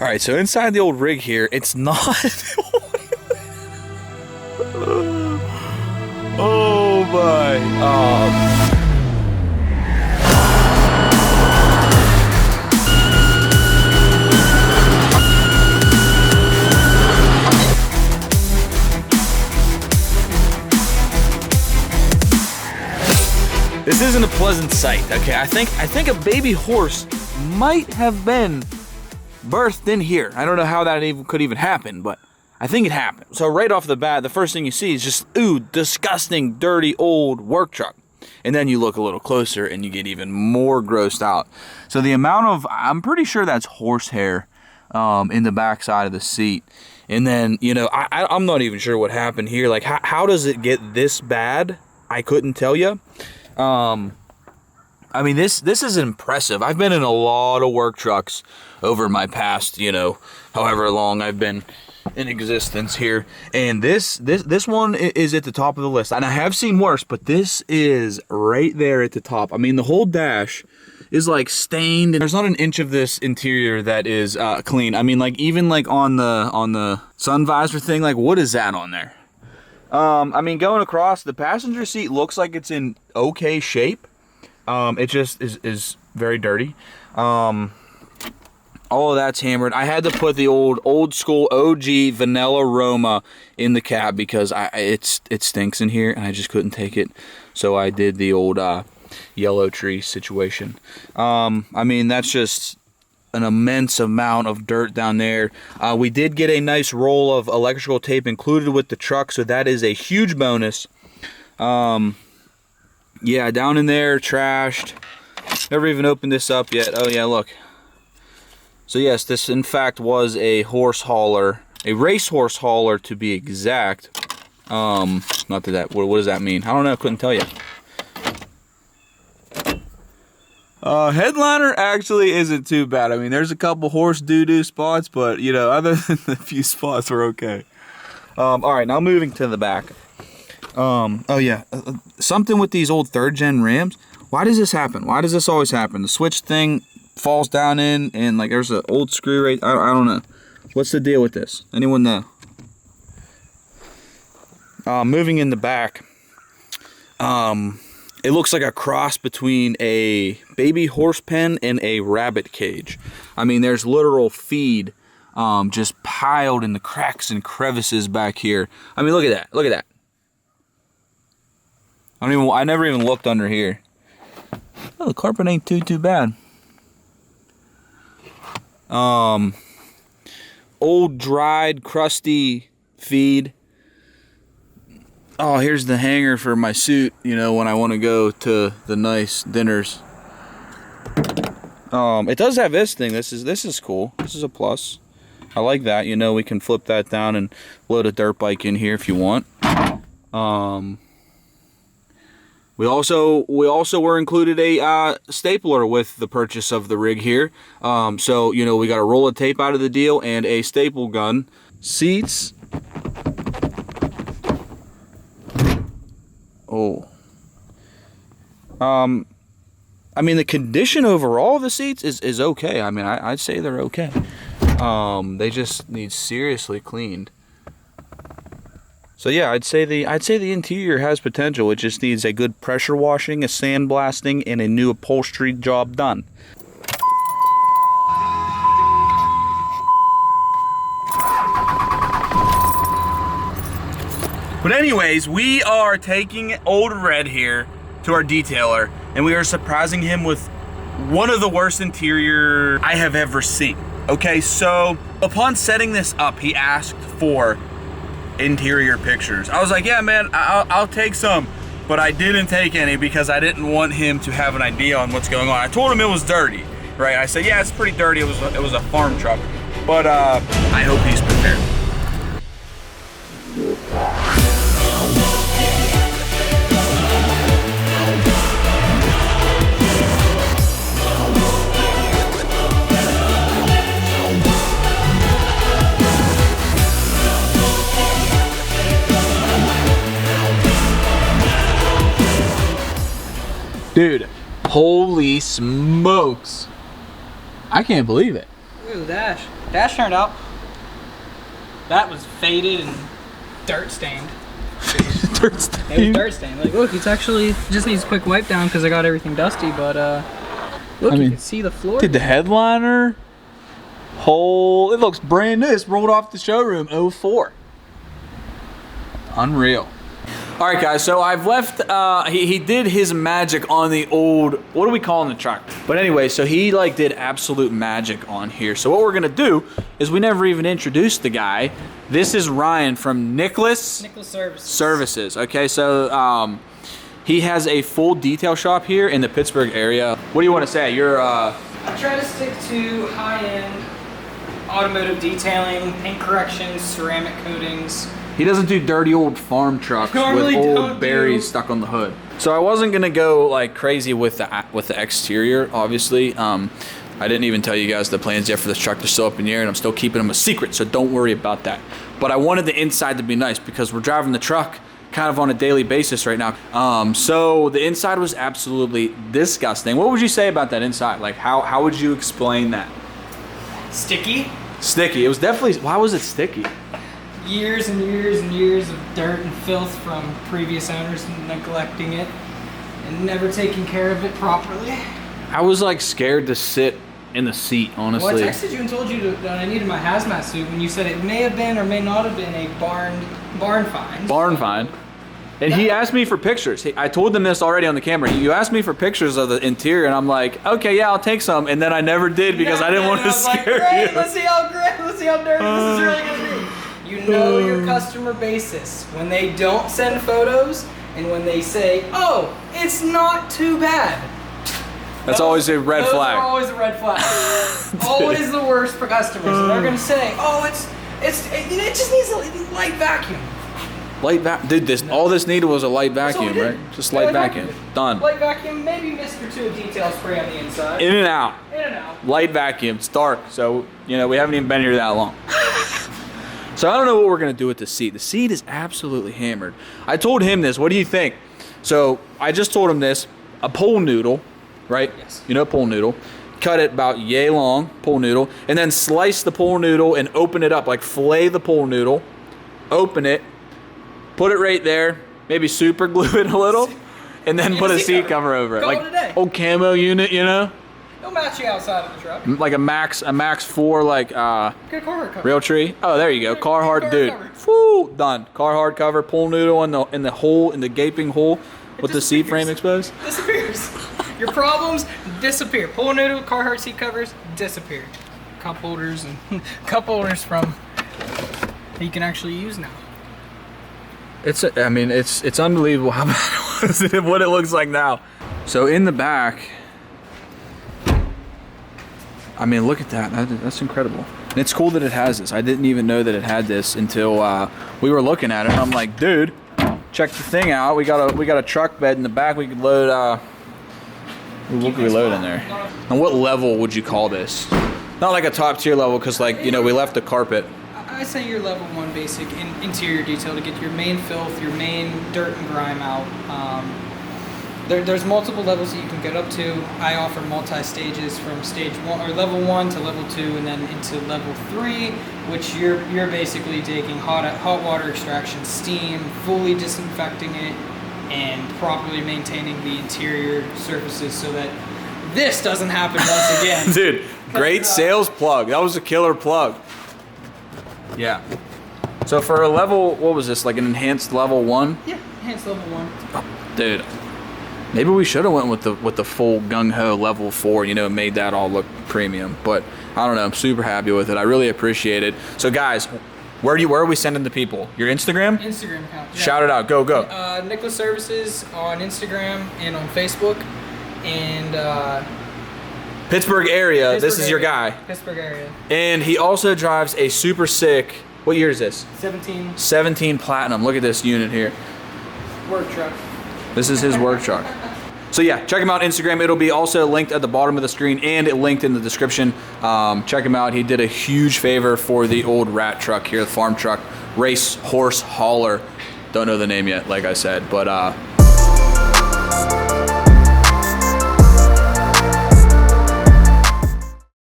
All right, so inside the old rig here, it's not. Oh my. This isn't a pleasant sight. Okay, I think a baby horse might have been birthed in here. I don't know how that could even happen, but I think it happened. So right off the bat, the first thing you see is just, ooh, disgusting, dirty, old work truck. And then you look a little closer and you get even more grossed out. So the amount of, I'm pretty sure that's horsehair in the back side of the seat. And then, you know, I'm not even sure what happened here. Like, how does it get this bad? I couldn't tell you. I mean, this is impressive. I've been in a lot of work trucks over my past, you know, however long I've been in existence here, and this one is at the top of the list. And I have seen worse, but this is right there at the top. I mean, the whole dash is like stained, and there's not an inch of this interior that is clean. I mean, like even like on the sun visor thing, like what is that on there? I mean, going across, the passenger seat looks like it's in okay shape. It just is very dirty. All of that's hammered. I had to put the old school OG vanilla Roma in the cab because it stinks in here and I just couldn't take it. So I did the old yellow tree situation. I mean, that's just an immense amount of dirt down there. We did get a nice roll of electrical tape included with the truck, so that is a huge bonus. Yeah, down in there, trashed. Never even opened this up yet. Oh yeah, look. So yes, this in fact was a horse hauler, a race horse hauler to be exact. Not that, what does that mean? I don't know, couldn't tell you. Headliner actually isn't too bad. I mean, there's a couple horse doo-doo spots, but you know, other than the few spots, we're okay. All right, now moving to the back. Oh yeah, something with these old 3rd gen Rams. Why does this happen? Why does this always happen? The switch thing falls down in, and like there's an old screw right. I don't know. What's the deal with this? Anyone know? Moving in the back. It looks like a cross between a baby horse pen and a rabbit cage. I mean, there's literal feed just piled in the cracks and crevices back here. I mean, look at that. Look at that. I never even looked under here. Oh, the carpet ain't too bad. Old dried crusty feed. Oh, here's the hanger for my suit, you know, when I want to go to the nice dinners. It does have this thing. This is cool. This is a plus. I like that. You know, we can flip that down and load a dirt bike in here if you want. We also were included a stapler with the purchase of the rig here. So, you know, we got a roll of tape out of the deal and a staple gun. Seats. Oh. I mean, the condition overall of the seats is okay. I mean, I'd say they're okay. They just need seriously cleaned. So yeah, I'd say the interior has potential. It just needs a good pressure washing, a sandblasting, and a new upholstery job done. But anyways, we are taking Old Red here to our detailer, and we are surprising him with one of the worst interior I have ever seen. Okay, so upon setting this up, he asked for interior pictures. I was like, yeah, man, I'll take some, but I didn't take any because I didn't want him to have an idea on what's going on. I told him it was dirty, right? I said, yeah, it's pretty dirty. It was a farm truck, but I hope he's prepared. Dude, holy smokes. I can't believe it. Look at the dash. Dash turned out. That was faded and dirt stained. Dirt stained? It was dirt stained. Like, look, it's actually just needs a quick wipe down because I got everything dusty, but look, you can see the floor. Dude, the headliner, it looks brand new. It's rolled off the showroom, 04. Unreal. All right, guys, so I've left, he did his magic on the old, what do we call in the truck? But anyway, so he like did absolute magic on here. So what we're gonna do is we never even introduced the guy. This is Ryan from Nicholas Services. Okay, so he has a full detail shop here in the Pittsburgh area. What do you want to say? You're I try to stick to high-end automotive detailing, paint corrections, ceramic coatings. He doesn't do dirty old farm trucks with old berries stuck on the hood. So I wasn't gonna go like crazy with the exterior, obviously. I didn't even tell you guys the plans yet for this truck. They're still up in the air, and I'm still keeping them a secret, so don't worry about that. But I wanted the inside to be nice because we're driving the truck kind of on a daily basis right now. So the inside was absolutely disgusting. What would you say about that inside? Like how would you explain that? Sticky. Sticky. It was definitely. Why was it sticky? Years and years and years of dirt and filth from previous owners neglecting it and never taking care of it properly. I was like scared to sit in the seat, honestly. Well, I texted you and told you that I needed my hazmat suit when you said it may have been or may not have been a barn find. Barn find. And he asked me for pictures. I told them this already on the camera. You asked me for pictures of the interior, and I'm like, okay, yeah, I'll take some. And then I never did because I didn't want to scare you. Let's see how dirty this is really gonna be. You know your customer basis when they don't send photos and when they say, "Oh, it's not too bad." That's always a red flag. Those are always a red flag. Always the worst for customers. And they're gonna say, "Oh, it just needs a light vacuum." Light vacuum. Dude, all this needed was a light vacuum, right? Just light vacuum. Done. Light vacuum, maybe mist or two of detail spray on the inside. In and out. In and out. Light vacuum. It's dark, so we haven't even been here that long. So I don't know what we're gonna do with the seat. The seat is absolutely hammered. I told him this. What do you think? So I just told him this. A pole noodle, right? Yes. You know, pole noodle. Cut it about yay long, pole noodle, and then slice the pole noodle and open it up, like fillet the pole noodle. Open it, put it right there. Maybe super glue it a little, and then put a seat cover over it, like old camo unit, you know. It'll match you outside of the truck. Like a Max 4, like Get a Carhartt cover. Realtree. Oh, there you go. Carhartt, dude. Woo, done. Carhartt cover, pole noodle in the gaping hole with the seat frame exposed. Disappears. Your problems disappear. Pole noodle, Carhartt seat covers disappear. Cup holders and cup holders from that you can actually use now. It's unbelievable how bad it was and what it looks like now. So in the back. I mean, look at that. That's incredible. And it's cool that it has this. I didn't even know that it had this until we were looking at it. And I'm like, dude, check the thing out. We got a truck bed in the back. We could load. What could we load in there? And what level would you call this? Not like a top tier level, because we left the carpet. I say your level 1 basic interior detail to get your main filth, your main dirt and grime out. There's multiple levels that you can get up to. I offer multi-stages from stage 1 or level 1 to level 2 and then into level 3, which you're basically taking hot water extraction, steam, fully disinfecting it, and properly maintaining the interior surfaces so that this doesn't happen once again. Dude, great sales plug. That was a killer plug. Yeah. So for a level, what was this, like an enhanced level 1? Yeah, enhanced level 1. Oh, dude. Maybe we should have went with the full gung-ho level 4, made that all look premium. But I don't know, I'm super happy with it. I really appreciate it. So guys, where are we sending the people? Your Instagram? Instagram account. Yeah. Shout it out. Go. Nicholas Services on Instagram and on Facebook. And Pittsburgh area. This is your guy. Pittsburgh area. And he also drives a super sick, what year is this? 17 Platinum. Look at this unit here. Work truck. This is his work truck. So yeah, check him out on Instagram. It'll be also linked at the bottom of the screen and it linked in the description. Check him out. He did a huge favor for the old rat truck here, the farm truck, race horse hauler. Don't know the name yet, like I said, but